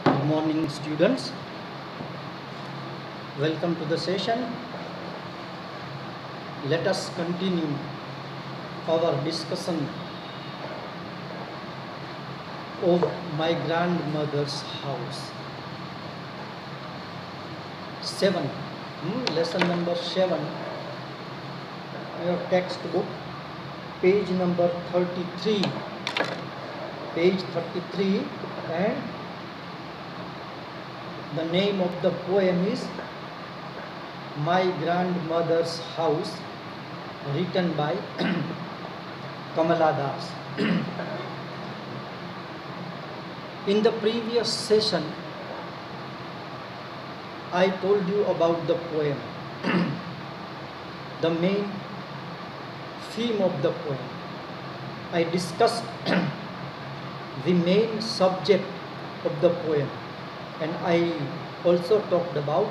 Good morning, students. Welcome to the session. Let us continue our discussion of my grandmother's house. 7. Lesson number 7. Your textbook, page number 33. Page 33, and the name of the poem is My Grandmother's House, written by Kamala Das. In the previous session, I told you about the poem, the main theme of the poem. I discussed the main subject of the poem, and I also talked about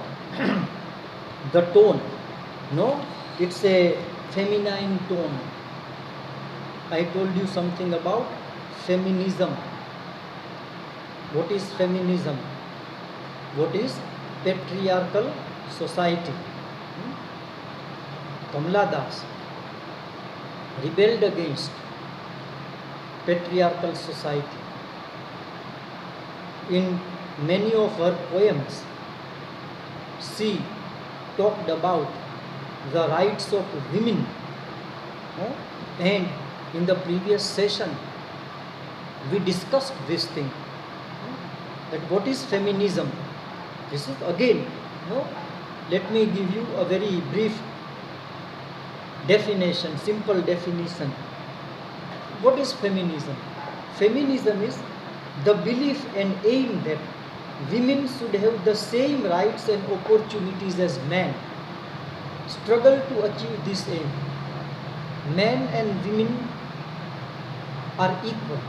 the tone. No, it's a feminine tone. I told you something about feminism. What is feminism? What is patriarchal society? Kamala Das rebelled against patriarchal society. In many of her poems, she talked about the rights of women. And in the previous session, we discussed this thing, that what is feminism. This is again, let me give you a very brief definition, simple definition. What is feminism? Feminism is the belief and aim that women should have the same rights and opportunities as men. Struggle to achieve this aim. Men and women are equal.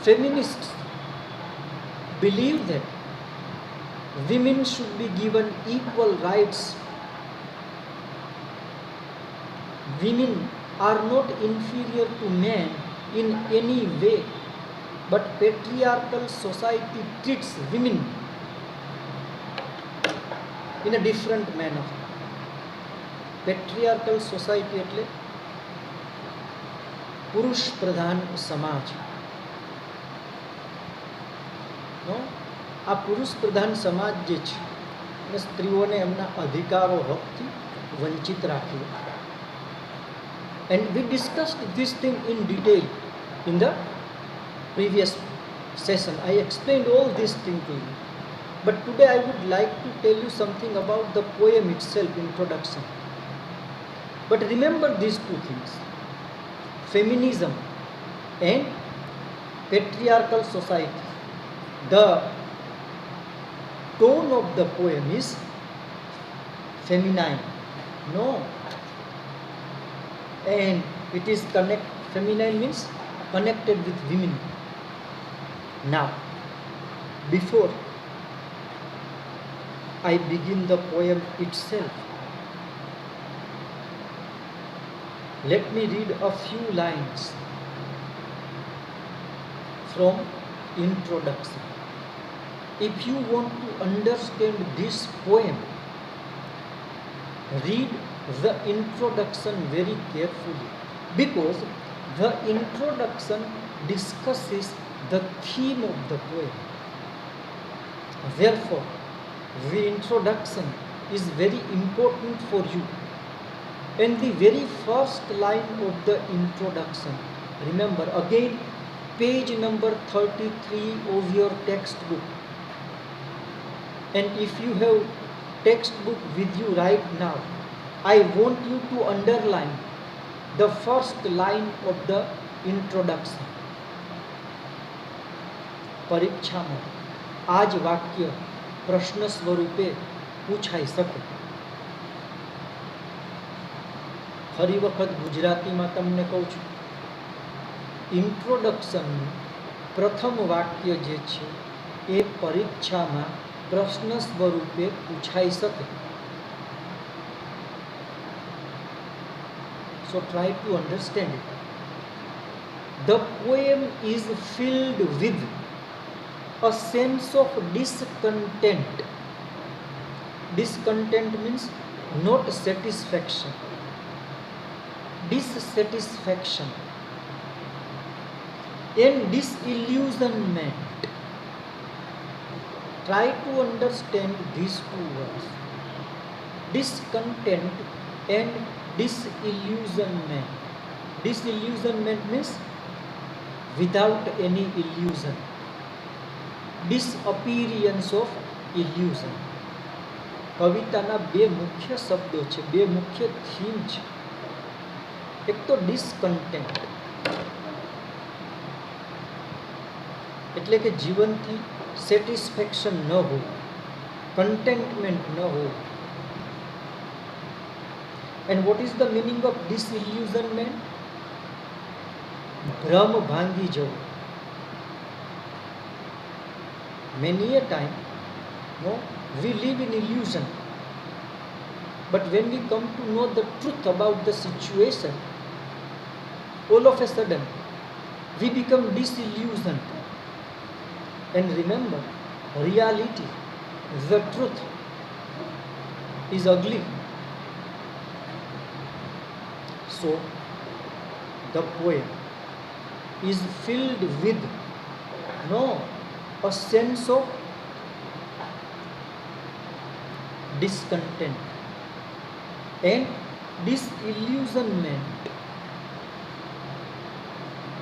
Feminists believe that women should be given equal rights. Women are not inferior to men in any way, but patriarchal society treats women in a different manner. Patriarchal society એટલે પુરુષ પ્રધાન સમાજ. આ પુરુષ પ્રધાન સમાજ જે છે એ સ્ત્રીઓને એમના અધિકારો હકથી વંચિત રાખ્યું. And we discussed this thing in detail in the previous session. I explained all these things to you. But today I would like to tell you something about the poem itself, introduction. But remember these two things, feminism and patriarchal society. The tone of the poem is feminine. No. And it is feminine means connected with women. Now, before I begin the poem itself, let me read a few lines from introduction. If you want to understand this poem, read the introduction very carefully, because the introduction discusses the theme of the poem. Therefore, the introduction is very important for you. And the very first line of the introduction, remember again, page number 33 of your textbook. And if you have textbook with you right now, I want you to underline the first line of the introduction. પરીક્ષામાં આ જ વાક્ય પ્રશ્ન સ્વરૂપે પૂછાઈ શકે. ફરી વખત ગુજરાતીમાં તમને કહું છું, ઇન્ટ્રોડક્શનનું પ્રથમ વાક્ય જે છે એ પરીક્ષામાં પ્રશ્ન સ્વરૂપે પૂછાઈ શકે. So try to understand it. The poem is filled with a sense of discontent. Discontent means not satisfaction. Dissatisfaction and disillusionment. Try to understand these two words. Discontent and disillusionment. Disillusionment means without any illusion. Disappearance of illusion. કવિતાના બે મુખ્ય શબ્દો છે, બે મુખ્ય theme છે. એક તો ડિસકન્ટેન્ટ, એટલે કે જીવનથી સેટિસ્ફેક્શન ન હોય, કન્ટેન્ટમેન્ટ ન હોય. And what is the meaning of disillusionment? ભ્રમ ભાંગી જવું. Many a time, no, we live in illusion. But when we come to know the truth about the situation, all of a sudden, we become disillusioned. And remember, reality, the truth, is ugly. So, the poem is filled with, a sense of discontent and disillusionment.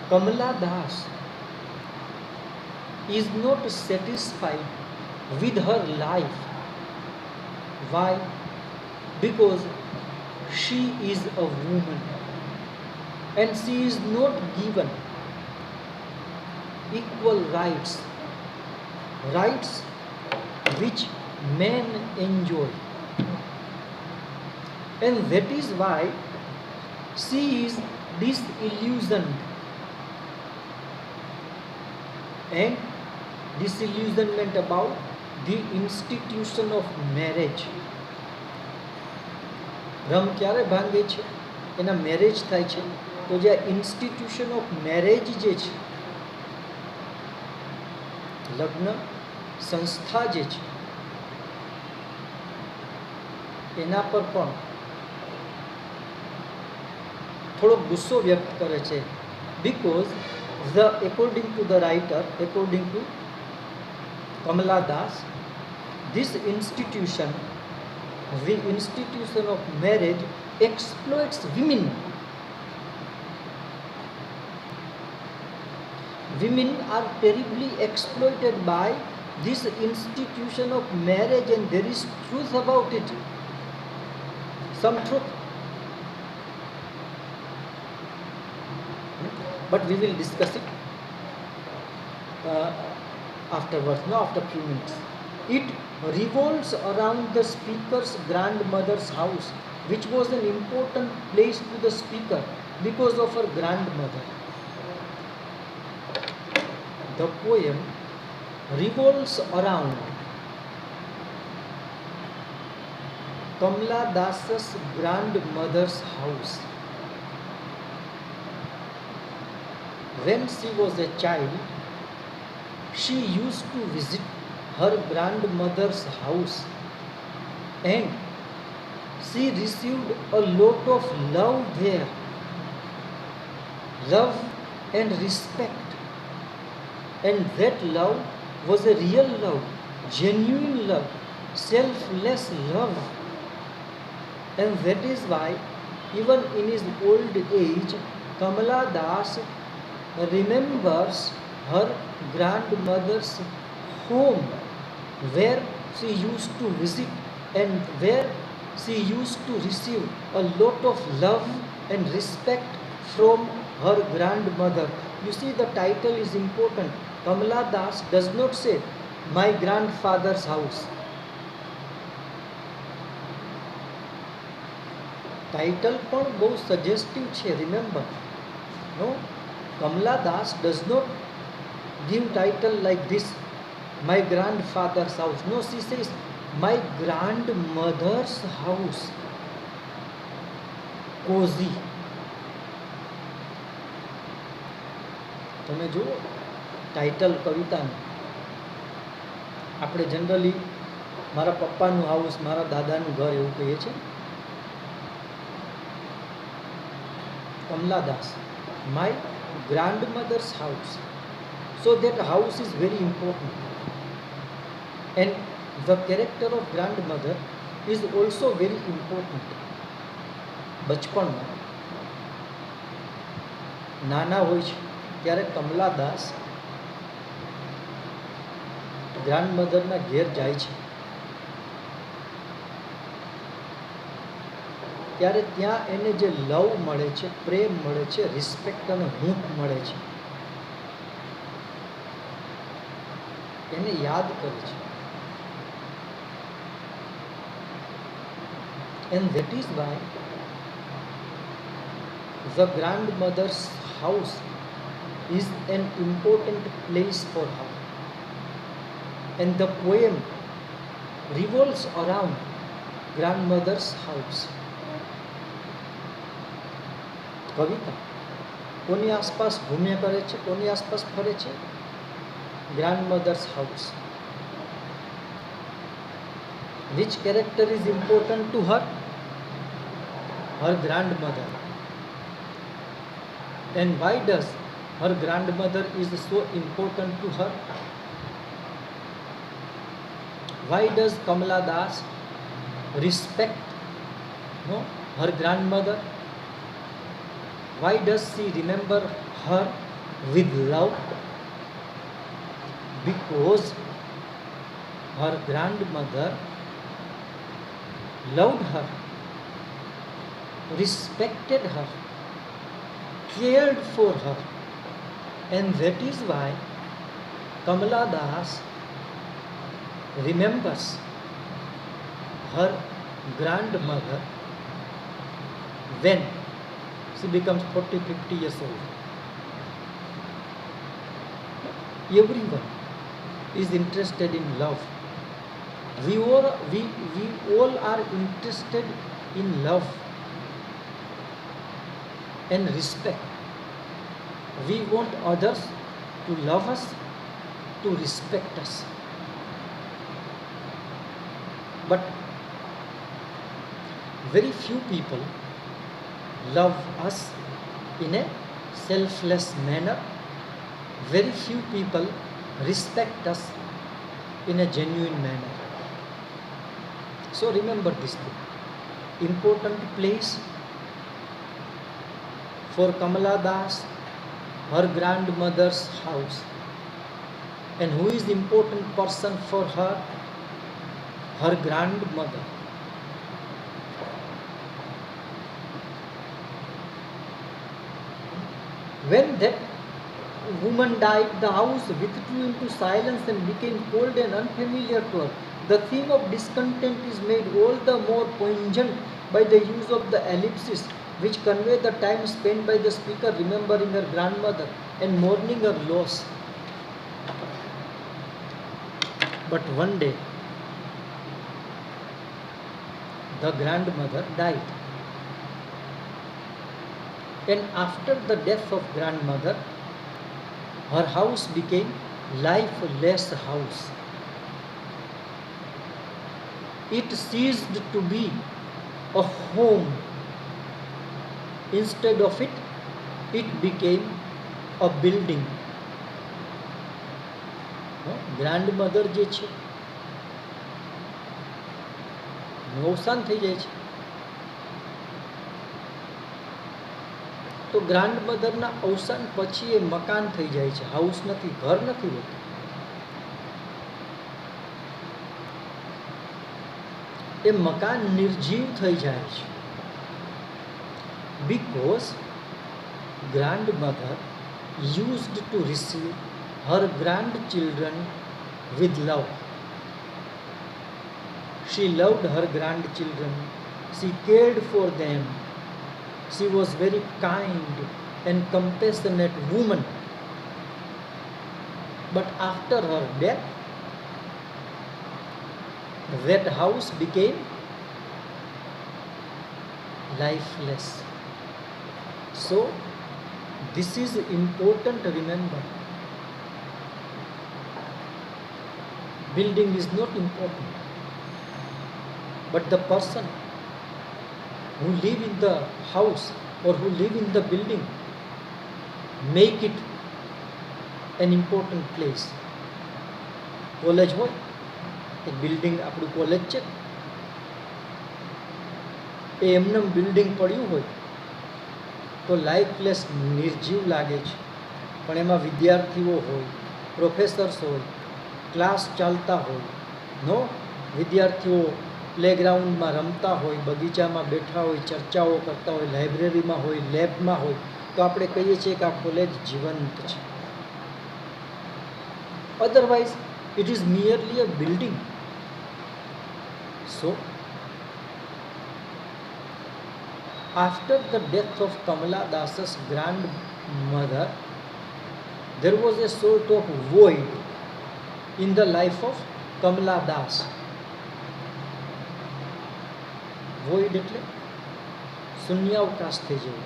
Kamala Das is not satisfied with her life. Why? Because she is a woman and she is not given equal rights which men enjoy. And that is why she is disillusioned. And disillusionment about the institution of marriage. ભ્રમ ક્યારે ભાંગે છે? એના marriage થાય છે તો જે institution of marriage જે છે, લગ્ન સંસ્થા જે છે, એના પર પણ થોડો ગુસ્સો વ્યક્ત કરે છે. Because according to the writer, according to Kamala Das, this institution, the institution of marriage, exploits women. Women are terribly exploited by this institution of marriage, and there is truth about it. Some truth. But we will discuss it afterwards, after few minutes. It revolves around the speaker's grandmother's house, which was an important place to the speaker because of her grandmother. The poem revolves around Kamala Das's grandmother's house. When she was a child, she used to visit her grandmother's house and she received a lot of love there. Love and respect. And that love was a real love, genuine love, selfless love. And that is why even in his old age, Kamala Das remembers her grandmother's home where she used to visit and where she used to receive a lot of love and respect from her grandmother. You see, the title is important. Kamala Das does not say my grandfather's house. Title પણ બહુ suggestive છે, remember. No, Kamala Das does not give title like this, my grandfather's house. No, she says my grandmother's house. Cozy. તમે જુઓ title કવિતાનું, આપણે generally મારા પપ્પાનું house, મારા દાદાનું ઘર એવું કહીએ છીએ. કમલાદાસ, my grandmother's house. So that house is very important. And the character of grandmother is also very important. બચપણમાં નાના હોય છે ત્યારે કમલાદાસ ગ્રાન્ડમધરના ઘેર જાય છે, ત્યારે ત્યાં એને જે લવ મળે છે, પ્રેમ મળે છે, રિસ્પેક્ટ અને હૂંફ મળે છે, એને યાદ કરે છે. And that is why the grandmother's house is an important place for her. And the poem revolves around grandmother's house. કવિતા કોની આસપાસ ઘૂમ્યા કરે છે, કોની આસપાસ ફરે છે? grandmother's house. Which character is important to her? Her grandmother. And why does her grandmother is so important to her? Why does Kamala Das respect her grandmother? Why does she remember her with love? Because her grandmother loved her, respected her, cared for her, and that is why Kamala Das remembers her grandmother when she becomes 40-50 years old. Everyone is interested in love. We all are interested in love and respect. We want others to love us, to respect us. But very few people love us in a selfless manner. Very few people respect us in a genuine manner. So remember this thing. Important place for Kamala Das, her grandmother's house. And who is the important person for her? Her grandmother. When that woman died, the house withdrew into silence and became cold and unfamiliar to her. The theme of discontent is made all the more poignant by the use of the ellipses, which convey the time spent by the speaker remembering her grandmother and mourning her loss. But one day, the grandmother died. And after the death of grandmother, her house became lifeless house. It ceased to be a home. Instead of it, it became a building. Grandmother જે છે અવસાન થઈ જાય છે, તો ગ્રાન્ડમધરના અવસાન પછી એ મકાન થઈ જાય છે, હાઉસ નથી, ઘર નથી હોતું. એ મકાન નિર્જીવ થઈ જાય છે. Because grandmother used to receive her grandchildren with love. She loved her grandchildren. She cared for them. She was very kind and compassionate woman. But after her death, that house became lifeless. So This is important to remember. Building is not important, but the person who live in the house or who live in the building make it an important place. College હોય એ building આપણું college છે, એ એમને building પડ્યું હોય તો લાઈફલેસ નિર્જીવ લાગે છે, પણ એમાં વિદ્યાર્થીઓ હોય, પ્રોફેસર્સ હોય, ક્લાસ ચાલતા હોય, નો વિદ્યાર્થીઓ પ્લેગ્રાઉન્ડમાં રમતા હોય, બગીચામાં બેઠા હોય, ચર્ચાઓ કરતા હોય, લાઇબ્રેરીમાં હોય, લેબમાં હોય, તો આપણે કહીએ છીએ કે આ કોલેજ જીવંત છે. Otherwise it is merely a building. So, after the death of Kamala Das's grandmother, there was a sort of void in the life of Kamala Das. Void એટલે શૂન્યાવકાશ થઈ જવું.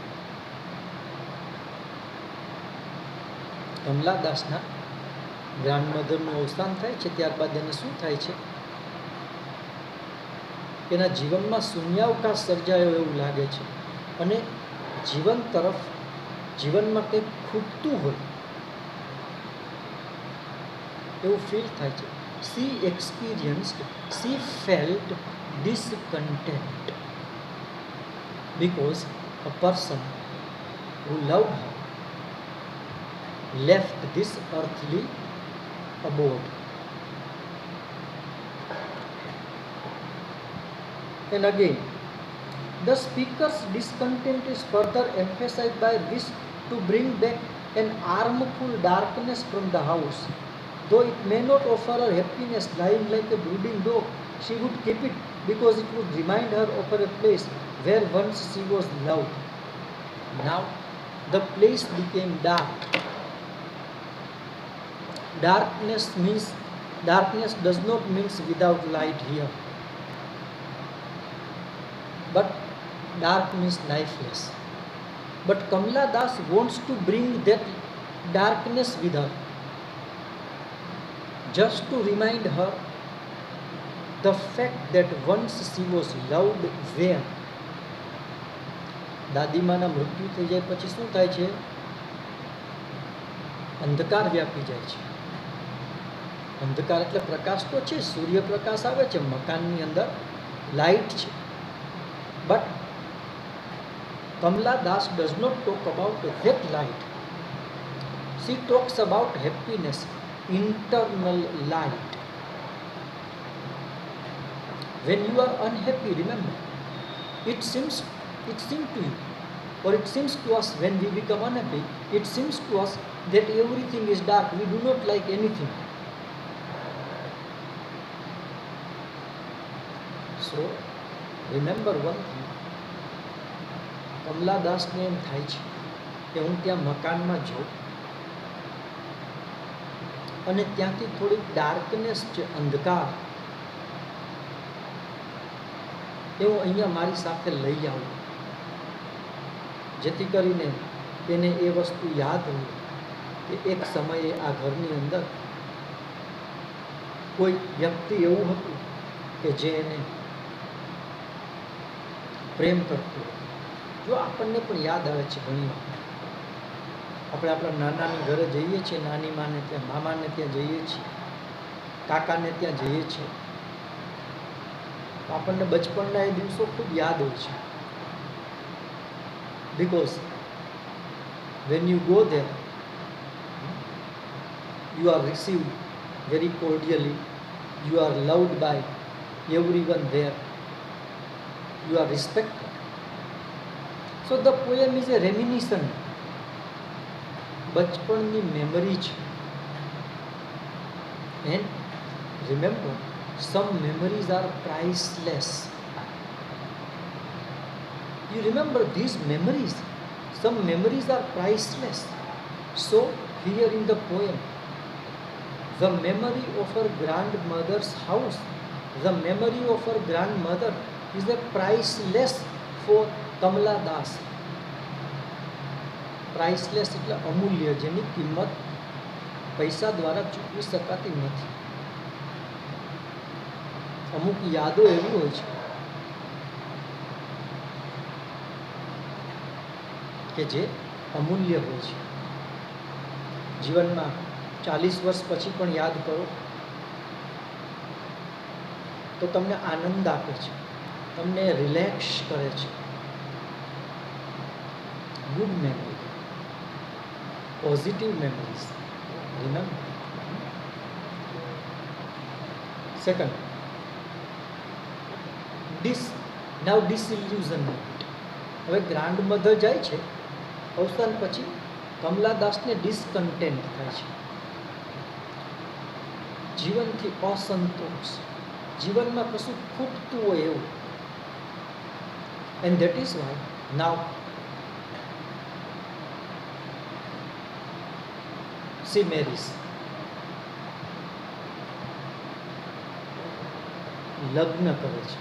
કમલા દાસના ગ્રાન્ડમધરનું અવસાન થાય છે, ત્યારબાદ એને શું થાય છે, એના જીવનમાં શૂન્યાવકાશ સર્જાયો એવું લાગે છે અને જીવન તરફ, જીવનમાં કંઈક ખૂટતું હોય એવું ફીલ થાય છે. she felt discontent because a person who loved her left this earthly abode. And again, the speaker's discontent is further emphasized by wish to bring back an armful darkness from the house. Though it may not offer her happiness, lying like a brooding dog, she would keep it because it would remind her of a place where once she was loved. Now, the place became dark. Darkness does not mean without light here, but dark means lifeless. But Kamala Das wants to bring that darkness with her, just to remind her the fact that once she was loved there. દાદીમાના મૃત્યુ થઈ જાય પછી શું થાય છે? અંધકાર વ્યાપી જાય છે. અંધકાર એટલે પ્રકાશ તો છે, સૂર્યપ્રકાશ આવે છે, મકાનની અંદર લાઇટ છે, but Kamala Das does not talk about that light. She talks about happiness, internal light. When you are unhappy, remember, it seems to you, or it seems to us when we become unhappy, it seems to us that everything is dark, we do not like anything. So, remember one thing, Kamala દાસને એમ થાય છે કે હું ત્યાં મકાનમાં જાઉં અને ત્યાંથી થોડીક ડાર્કનેસ છે, અંધકાર, એ હું અહીંયા મારી સાથે લઈ આવું, જેથી કરીને તેને એ વસ્તુ યાદ હોય કે એક સમયે આ ઘરની અંદર કોઈ વ્યક્તિ એવું હતું કે જે એને પ્રેમ કરતું. જો આપણને પણ યાદ આવે છે ઘણી વાર, આપણે આપણા નાનાની ઘરે જઈએ છીએ, નાની માને ત્યાં, મામાને ત્યાં જઈએ છીએ, કાકાને ત્યાં જઈએ છીએ, આપણને બચપનના એ દિવસો ખૂબ યાદ હોય છે. Because when you go there, you are received very cordially, you are loved by everyone there, you are respected. So the poem is a reminiscent, બચપણની મેમરી છે. And remember, some memories are priceless. You remember these memories, some memories are priceless. So here in the poem, the memory of her grandmother's house, the memory of her grandmother is a priceless for Kamala Das. Priceless એટલે અમૂલ્ય, જેની કિંમત પૈસા દ્વારા ચૂકવી શકાતી નથી. અમુક યાદો એવી હોય છે કે જે અમૂલ્ય હોય છે. જીવનમાં 40 વર્ષ પછી પણ યાદ કરો તો તમને આનંદ આપે છે, તમને રિલેક્સ કરે છે. Good memory, positive memories, remember. Second, disillusionment. હવે ગ્રાન્ડ મધર જાય છે, અવસાન પછી કમલાદાસને ડિસકન્ટેન્ટ થાય છે, જીવનથી અસંતોષ, જીવનમાં કશું ખૂટતું હોય એવું. And that is why now she marries. લગ્ન કરે છે.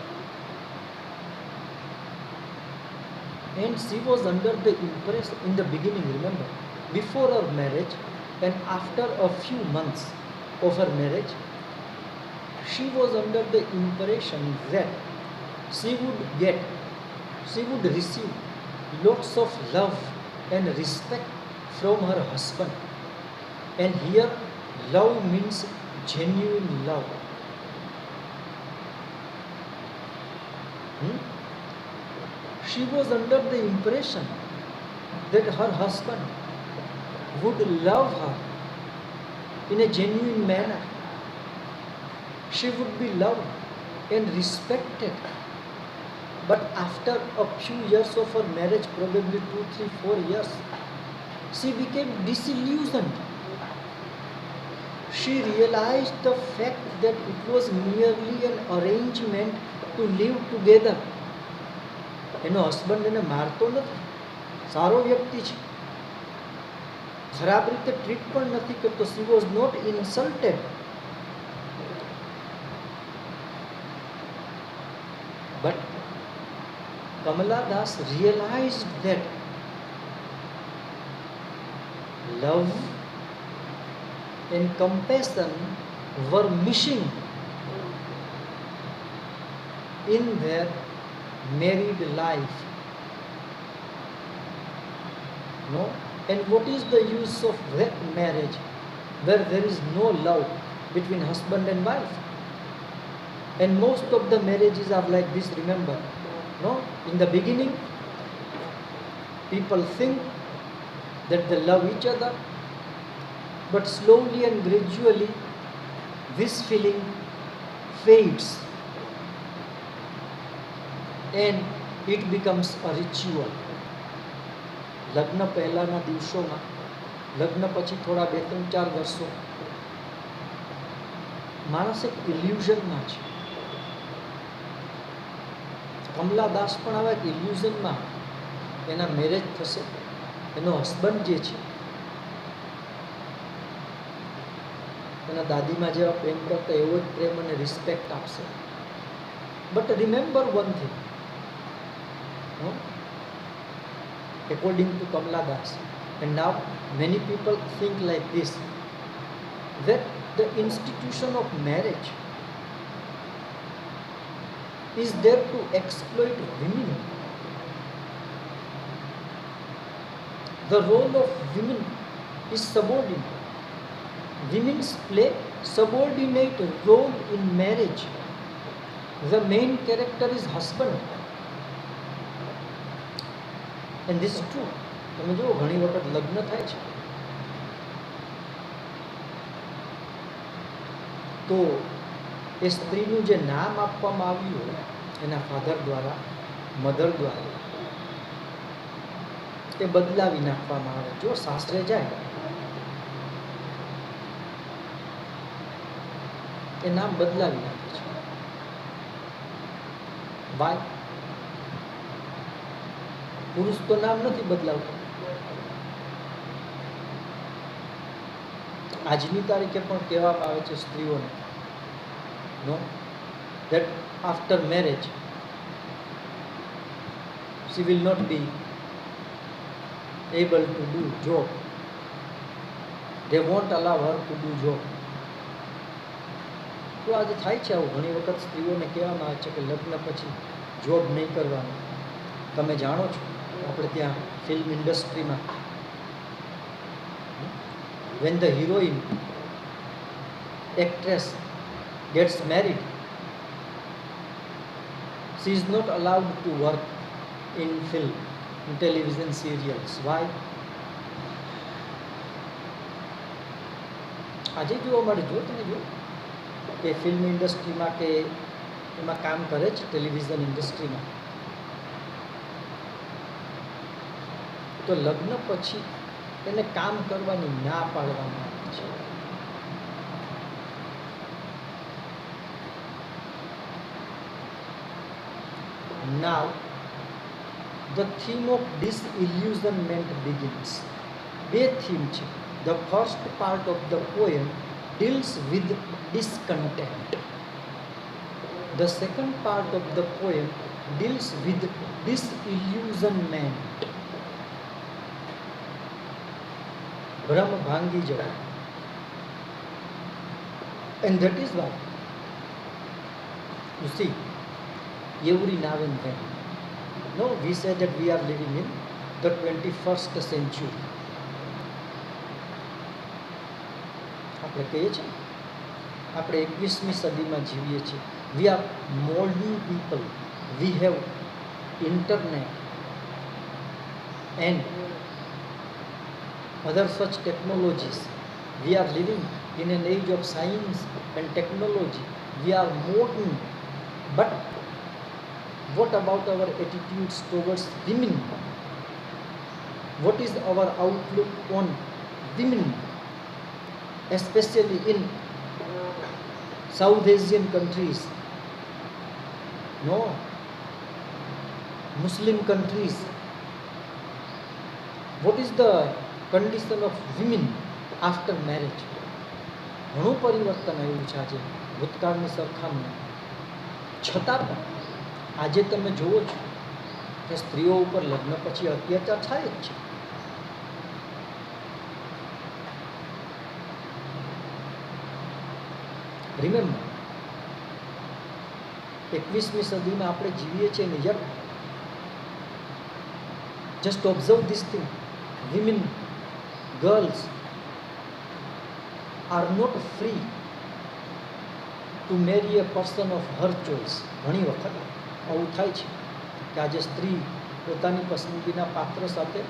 And she was under the impression in the beginning, remember, before her marriage and after a few months of her marriage, she was under the impression that she would receive lots of love and respect from her husband. And here love means genuine love. She was under the impression that her husband would love her in a genuine manner. She would be loved and respected. But after a few years of her marriage, probably 2, 3, 4 years, she became disillusioned. She realized the fact that it was merely an arrangement to live together. એનો husband એને મારતો નથી, સારો વ્યક્તિ છે, ખરાબ રીતે treat પણ નથી કરતો. she was not insulted. But Kamala Das realized that love and compassion were missing in their married life. No? And what is the use of that marriage where there is no love between husband and wife? And most of the marriages are like this, remember. No? In the beginning, people think that they love each other, but slowly and gradually this feeling fades and it becomes a ritual. લગ્ન પહેલાના દિવસોમાં, લગ્ન પછી થોડા 2, 3, 4 વર્ષો માણસ એક ઇલ્યુઝનમાં છે. કમલા દાસ પણ આવા એક ઇલ્યુઝનમાં, એના મેરેજ થશે, એનો હસબન્ડ જે છે એના દાદીમાં જેવા પ્રેમ કરતા એવો જ પ્રેમ અને રિસ્પેક્ટ આપશે. But remember one thing, according to Kamala Das, and now many people think like this, that the institution of marriage is there to exploit women. The role of women is subordinate. Women play subordinate role in marriage. The main character is husband. And this is true. તમે જુઓ ઘણી વખત લગ્ન થાય છે તો એ સ્ત્રીનું જે નામ આપવામાં આવ્યું હોય એના ફાધર દ્વારા, મધર દ્વારા, એ બદલાવી નાખવામાં આવે. જો સાસરે જાય એ નામ બદલાવી નાખે છે. વાય? પુરુષ તો નામ નથી બદલાવતો. આજની તારીખે પણ કહેવામાં આવે છે સ્ત્રીઓને, નો, that after marriage she will not be able to do job. They won't allow her to do job. તો આજે થાય છે આવું. ઘણી વખત સ્ત્રીઓને કહેવામાં આવે છે કે લગ્ન પછી જોબ નહીં કરવાનું. તમે જાણો છો આપણે ત્યાં ફિલ્મ ઇન્ડસ્ટ્રીમાં when the heroine actress gets married, she is not allowed to work in film, in television serials. Why? આજે જોવા મળે, જો તમે જો કે ફિલ્મ ઇન્ડસ્ટ્રીમાં કે એમાં કામ કરે છે ટેલિવિઝન ઇન્ડસ્ટ્રીમાં, તો લગ્ન પછી એને કામ કરવાની ના પાડવામાં આવે છે. Now the theme of disillusionment begins. બે થીમ છે. The first part of the poem deals with discontent. The second part of the poem deals with disillusionment. ભ્રમ ભાંગી જવા. And that is why you see every now and then, no, we say that we are living in the 21st century. આપણે કહીએ છીએ આપણે 21મી સદીમાં જીવીએ છીએ. We are modern people. We have internet and other such technologies. We are living in an age of science and technology. We are modern. But what about our attitudes towards women? What is our outlook on women, especially in South Asian countries, no, Muslim countries? What is the condition of women after marriage? ઘણું પરિવર્તન આવ્યું છે આજે ભૂતકાળની સરખામણી. છતાં પણ આજે તમે જુઓ છો કે સ્ત્રીઓ ઉપર લગ્ન પછી અત્યાચાર થાય જ છે. રિમેમ્બર 21મી સદીમાં આપણે જીવીએ છીએ ને yet just observe this thing. Women, girls are not free to marry a person of her choice. ઘણી વખત આવું થાય છે કે આજે સ્ત્રી પોતાની પસંદગીના પાત્ર સાથે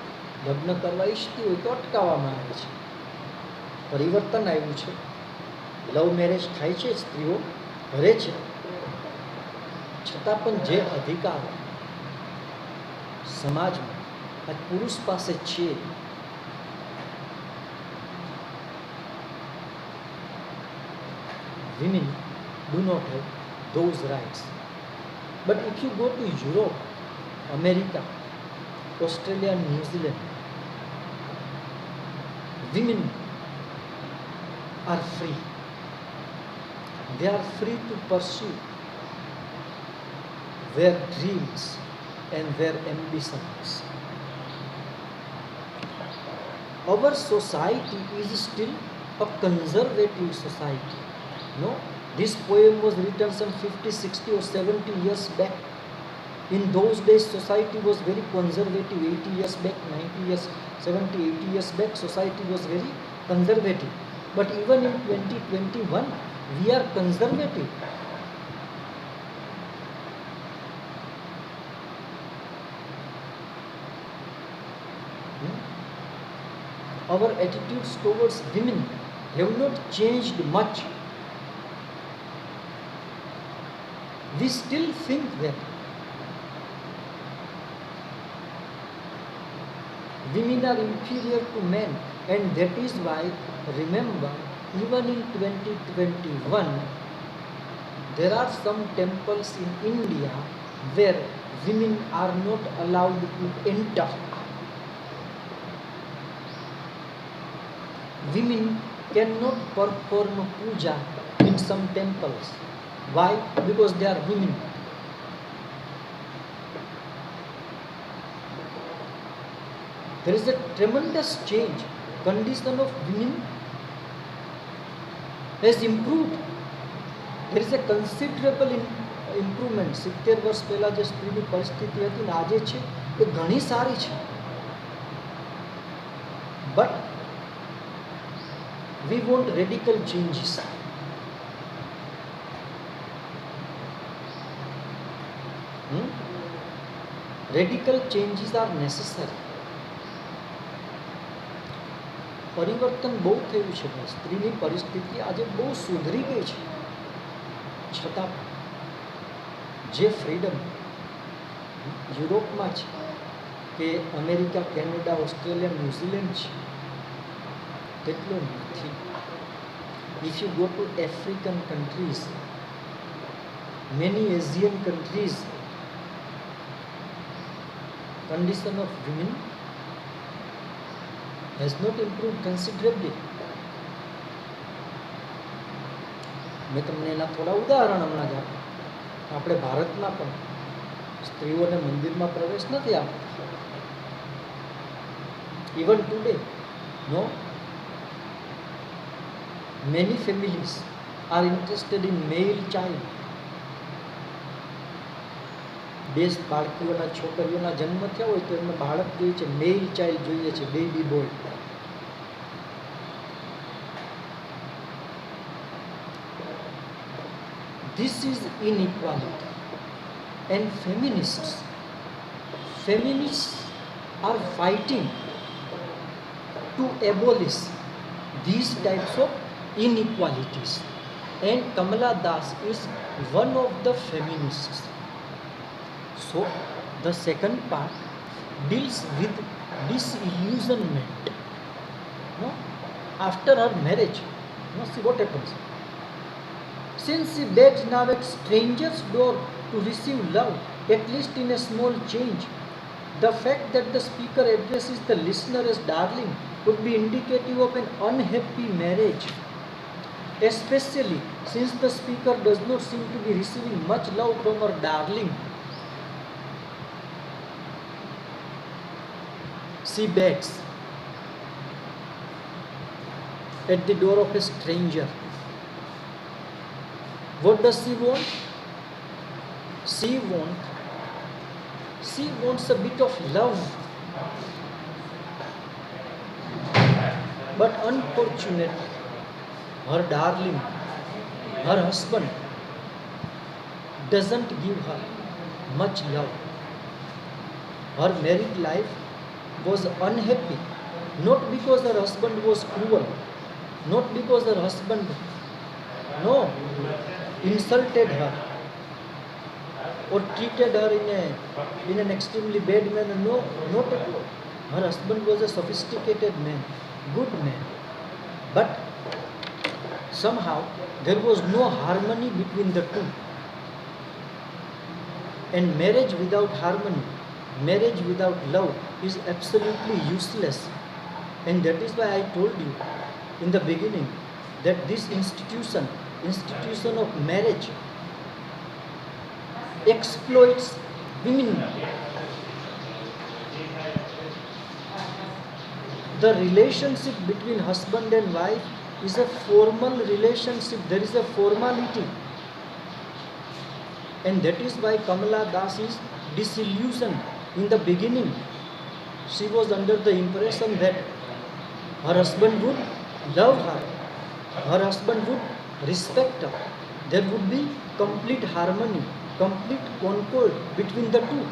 લગ્ન કરવા ઈચ્છતી હોય તો અટકાવવામાં આવે છે. પરિવર્તન આવ્યું છે. લવ મેરેજ થાય છે, સ્ત્રીઓ કરે છે, છતાં પણ જે અધિકાર સમાજમાં આ પુરુષ પાસે છે, women do not have those rights. But if you go to Europe, America, Australia and New Zealand, women are free. They are free to pursue their dreams and their ambitions. Our society is still a conservative society. No, this poem was written some 50, 60 or 70 years back. In those days, society was very conservative. 80 years back, 90 years, 70, 80 years back, society was very conservative. But even in 2021, we are conservative. Our attitudes towards women have not changed much. We still think that women are inferior to men, and that is why, remember, even in 2021, there are some temples in India where women are not allowed to enter. Women cannot perform puja in some temples. Why? Because they are women. There is a tremendous change. Condition of women has improved. There is a considerable improvement. 70 વર્ષ પહેલા જે સ્ત્રીની પરિસ્થિતિ હતી ને આજે છે એ ઘણી સારી છે. But we want radical changes. Radical changes are necessary. પરિવર્તન બહુ થયું છે. સ્ત્રીની પરિસ્થિતિ આજે બહુ સુધરી ગઈ છે. છતાં જે ફ્રીડમ યુરોપમાં છે કે અમેરિકા, કેનેડા, ઓસ્ટ્રેલિયા, ન્યુઝીલેન્ડ છે તેટલો નથી. If you go to African countries, many Asian countries, condition of women has not improved considerably. મેં તમને એના થોડા ઉદાહરણ હમણાં જ આપ્યા. આપણે ભારતમાં પણ સ્ત્રીઓને મંદિરમાં પ્રવેશ નથી આપતા. Even today, no, many families are interested in male child. બે બાળકીઓના છોકરીઓના જન્મ થયા હોય તો એમને બાળક જોઈએ છે, મેલ ચાઇલ્ડ જોઈએ છે, baby boy. This is inequality. And feminists are fighting to abolish these types of inequalities. And Kamala Das is one of the feminists. So, the second part deals with disillusionment. No? After her marriage, no, see what happens. Since she begs now at stranger's door to receive love, at least in a small change, the fact that the speaker addresses the listener as darling would be indicative of an unhappy marriage, especially since the speaker does not seem to be receiving much love from her darling. She begs at the door of a stranger. What does she want? She wants a bit of love. But unfortunately, her darling, her husband, doesn't give her much love. Her married life was unhappy, not because her husband was cruel, not because her husband insulted her or treated her in an extremely bad manner. No, not at all. Her husband was a sophisticated man, good man, but somehow there was no harmony between the two. And marriage without harmony, marriage without love is absolutely useless. And that is why I told you in the beginning that this institution of marriage exploits women. The relationship between husband and wife is a formal relationship. There is a formality. And that is why Kamala Das is disillusioned. In the beginning, she was under the impression that her husband would love her, her husband would respect her. There would be complete harmony, complete concord between the two.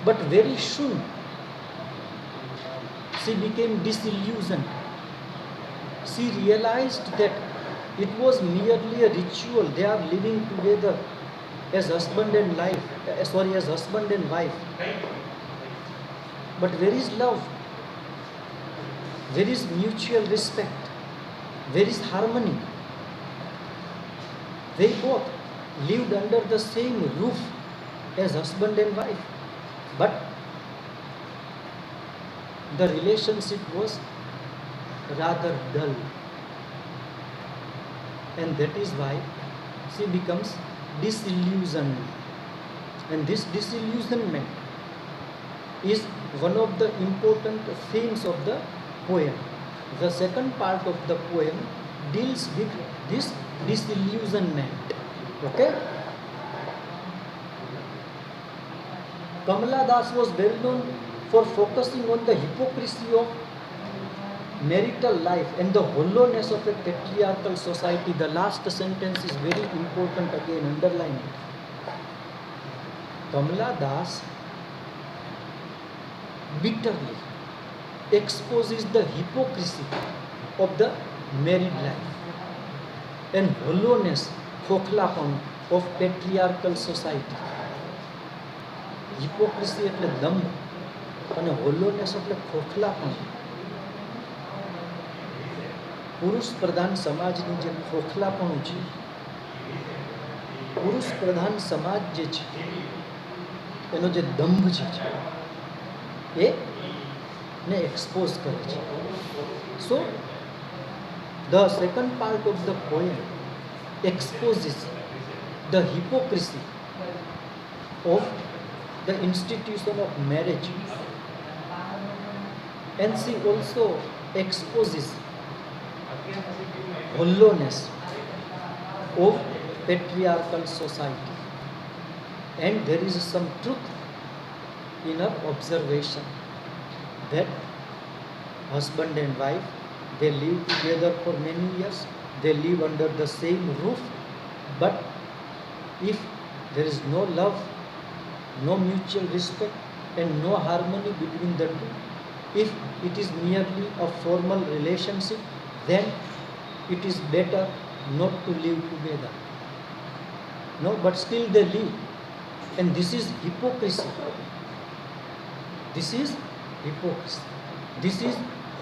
But very soon, she became disillusioned. She realized that it was merely a ritual. They are living together as husband and wife. But where is love? Where is mutual respect? Where is harmony? They both lived under the same roof as husband and wife, but the relationship was rather dull. And that is why she becomes disillusioned. And this disillusionment is one of the important themes of the poem. The second part of the poem deals with this disillusionment. Okay? Kamala Das was well known for focusing on the hypocrisy of marital life and the hollowness of a patriarchal society. The last sentence is very important, again underline it. Kamala Das bitterly exposes the hypocrisy of the married life and hollowness, खोखलापन of patriarchal society. Hypocrisy એટલે દંભ અને hollowness એટલે ખોખલાપણ. પુરુષ પ્રધાન સમાજની જે ખોખલાપણું છે, પુરુષ પ્રધાન સમાજ જે છે એનો જે દંભ છે એ ને એક્સપોઝ કરે છે. સો the second part of the poem exposes the hypocrisy of the institution of marriage, and she also exposes hollowness of patriarchal society. And there is some truth in her observation that husband and wife, they live together for many years, they live under the same roof, but if there is no love, no mutual respect and no harmony between the two, if it is merely a formal relationship, then it is better not to live together. No, but still they live, and this is hypocrisy. This is hypocrisy. This is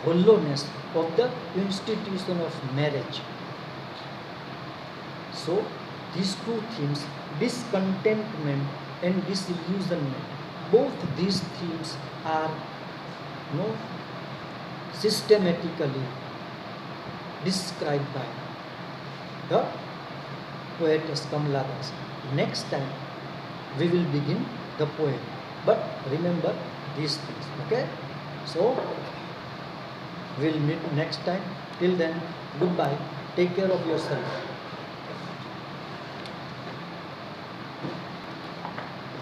hollowness of the institution of marriage. So these two themes, discontentment and disillusionment, both these themes are systematically described by the poetess Kamala Das. Next time we will begin the poem, but remember these things. Okay, so we'll meet next time. Till then, goodbye. Take care of yourself.